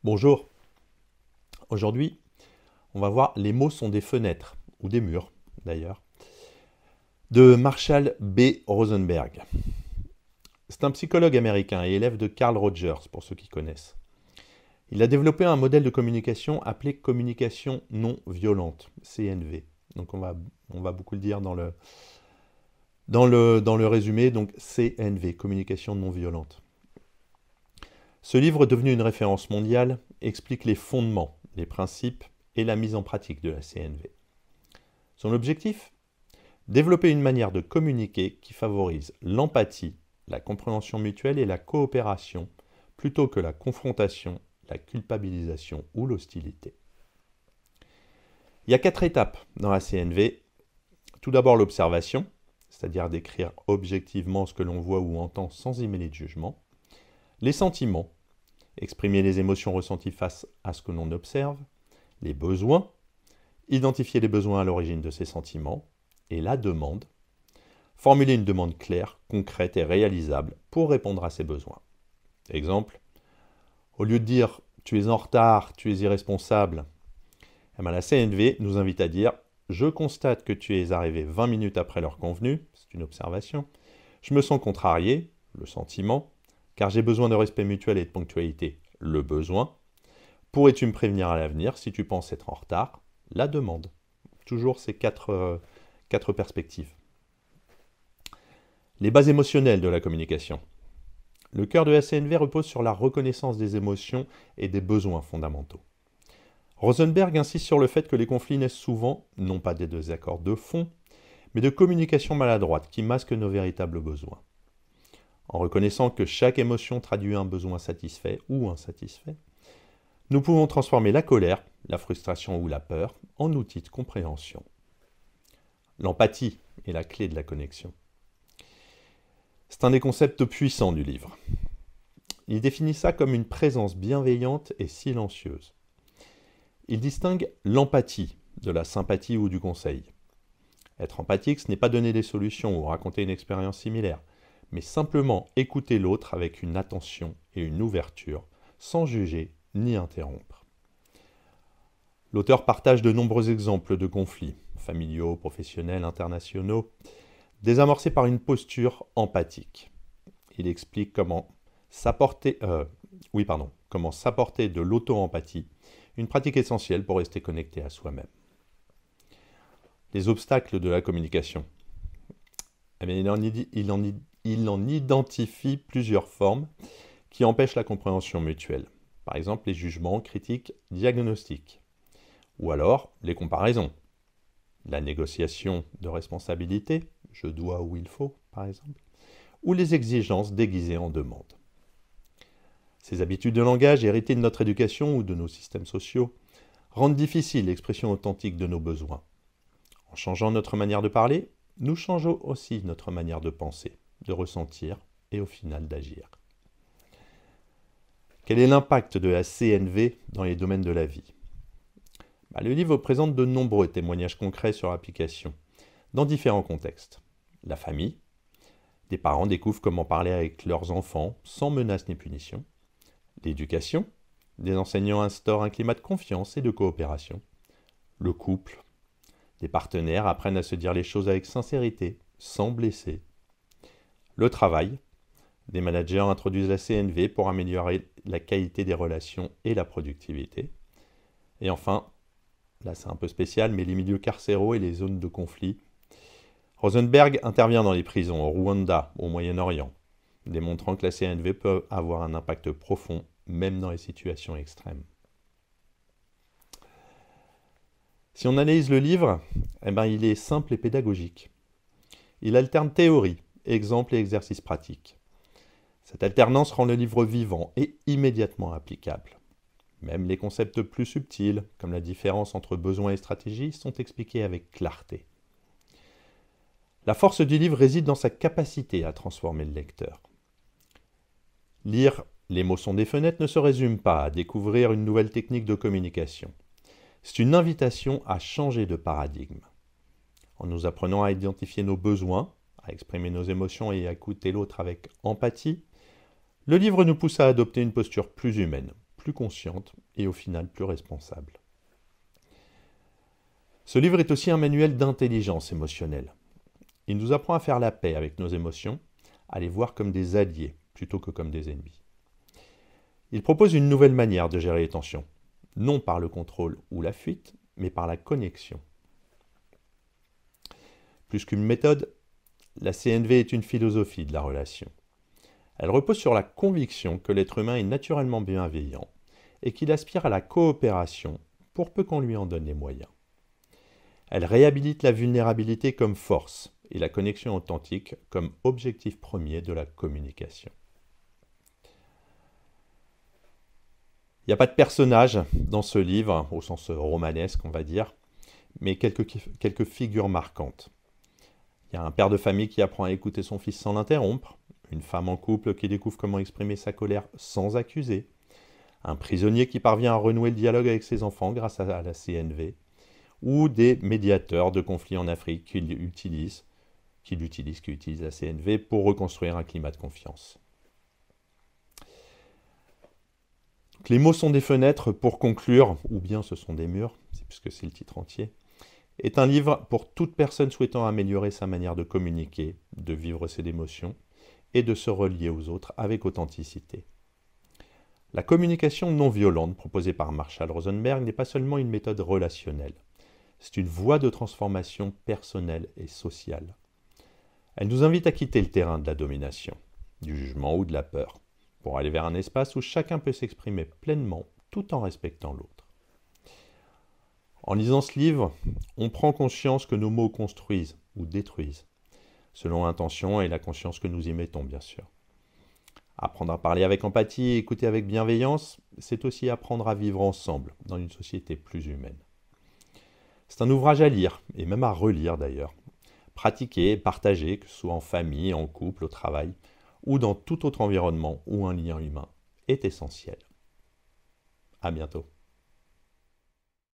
Bonjour, aujourd'hui on va voir Les mots sont des fenêtres, ou des murs d'ailleurs, de Marshall B. Rosenberg. C'est un psychologue américain et élève de Carl Rogers, pour ceux qui connaissent. Il a développé un modèle de communication appelé communication non violente, CNV. Donc on va beaucoup le dire dans le résumé, donc CNV, communication non violente. Ce livre, devenu une référence mondiale, explique les fondements, les principes et la mise en pratique de la CNV. Son objectif ? Développer une manière de communiquer qui favorise l'empathie, la compréhension mutuelle et la coopération, plutôt que la confrontation, la culpabilisation ou l'hostilité. Il y a 4 étapes dans la CNV. Tout d'abord l'observation, c'est-à-dire décrire objectivement ce que l'on voit ou entend sans y mêler de jugement. Les sentiments, exprimer les émotions ressenties face à ce que l'on observe. Les besoins, identifier les besoins à l'origine de ces sentiments. Et la demande, formuler une demande claire, concrète et réalisable pour répondre à ces besoins. Exemple, au lieu de dire « tu es en retard, tu es irresponsable », la CNV nous invite à dire « je constate que tu es arrivé 20 minutes après l'heure convenue », c'est une observation, « je me sens contrarié », le sentiment, « car j'ai besoin de respect mutuel et de ponctualité », le besoin, « pourrais-tu me prévenir à l'avenir si tu penses être en retard », la demande. Toujours ces quatre perspectives. Les bases émotionnelles de la communication. Le cœur de la CNV repose sur la reconnaissance des émotions et des besoins fondamentaux. Rosenberg insiste sur le fait que les conflits naissent souvent, non pas des désaccords de fond, mais de communication maladroite qui masquent nos véritables besoins. En reconnaissant que chaque émotion traduit un besoin satisfait ou insatisfait, nous pouvons transformer la colère, la frustration ou la peur en outil de compréhension. L'empathie est la clé de la connexion. C'est un des concepts puissants du livre. Il définit ça comme une présence bienveillante et silencieuse. Il distingue l'empathie de la sympathie ou du conseil. Être empathique, ce n'est pas donner des solutions ou raconter une expérience similaire, mais simplement écouter l'autre avec une attention et une ouverture, sans juger ni interrompre. L'auteur partage de nombreux exemples de conflits, familiaux, professionnels, internationaux, désamorcés par une posture empathique. Il explique comment s'apporter de l'auto-empathie, une pratique essentielle pour rester connecté à soi-même. Les obstacles de la communication. Il en identifie plusieurs formes qui empêchent la compréhension mutuelle. Par exemple, les jugements, critiques, diagnostics. Ou alors, les comparaisons. La négociation de responsabilité, je dois ou il faut, par exemple. Ou les exigences déguisées en demande. Ces habitudes de langage, héritées de notre éducation ou de nos systèmes sociaux, rendent difficile l'expression authentique de nos besoins. En changeant notre manière de parler, nous changeons aussi notre manière de penser, de ressentir et au final d'agir. Quel est l'impact de la CNV dans les domaines de la vie ? Le livre présente de nombreux témoignages concrets sur l'application, dans différents contextes. La famille, des parents découvrent comment parler avec leurs enfants sans menace ni punition. L'éducation, des enseignants instaurent un climat de confiance et de coopération. Le couple, des partenaires apprennent à se dire les choses avec sincérité, sans blesser. Le travail, des managers introduisent la CNV pour améliorer la qualité des relations et la productivité. Et enfin, là c'est un peu spécial, mais les milieux carcéraux et les zones de conflit. Rosenberg intervient dans les prisons au Rwanda, au Moyen-Orient, démontrant que la CNV peut avoir un impact profond, même dans les situations extrêmes. Si on analyse le livre, il est simple et pédagogique. Il alterne théorie, exemples et exercices pratiques. Cette alternance rend le livre vivant et immédiatement applicable. Même les concepts plus subtils, comme la différence entre besoin et stratégie, sont expliqués avec clarté. La force du livre réside dans sa capacité à transformer le lecteur. Lire Les mots sont des fenêtres ne se résume pas à découvrir une nouvelle technique de communication. C'est une invitation à changer de paradigme. En nous apprenant à identifier nos besoins, à exprimer nos émotions et à écouter l'autre avec empathie, le livre nous pousse à adopter une posture plus humaine, plus consciente et au final plus responsable. Ce livre est aussi un manuel d'intelligence émotionnelle. Il nous apprend à faire la paix avec nos émotions, à les voir comme des alliés plutôt que comme des ennemis. Il propose une nouvelle manière de gérer les tensions, non par le contrôle ou la fuite, mais par la connexion. Plus qu'une méthode, la CNV est une philosophie de la relation. Elle repose sur la conviction que l'être humain est naturellement bienveillant et qu'il aspire à la coopération pour peu qu'on lui en donne les moyens. Elle réhabilite la vulnérabilité comme force et la connexion authentique comme objectif premier de la communication. Il n'y a pas de personnage dans ce livre, au sens romanesque on va dire, mais quelques figures marquantes. Il y a un père de famille qui apprend à écouter son fils sans l'interrompre, une femme en couple qui découvre comment exprimer sa colère sans accuser, un prisonnier qui parvient à renouer le dialogue avec ses enfants grâce à la CNV, ou des médiateurs de conflits en Afrique qui utilisent la CNV pour reconstruire un climat de confiance. Donc, les mots sont des fenêtres pour conclure, ou bien ce sont des murs, puisque c'est le titre entier, est un livre pour toute personne souhaitant améliorer sa manière de communiquer, de vivre ses émotions et de se relier aux autres avec authenticité. La communication non violente proposée par Marshall Rosenberg n'est pas seulement une méthode relationnelle, c'est une voie de transformation personnelle et sociale. Elle nous invite à quitter le terrain de la domination, du jugement ou de la peur, pour aller vers un espace où chacun peut s'exprimer pleinement tout en respectant l'autre. En lisant ce livre, on prend conscience que nos mots construisent ou détruisent, selon l'intention et la conscience que nous y mettons, bien sûr. Apprendre à parler avec empathie et écouter avec bienveillance, c'est aussi apprendre à vivre ensemble dans une société plus humaine. C'est un ouvrage à lire, et même à relire d'ailleurs. Pratiquer et partager, que ce soit en famille, en couple, au travail, ou dans tout autre environnement où un lien humain est essentiel. À bientôt.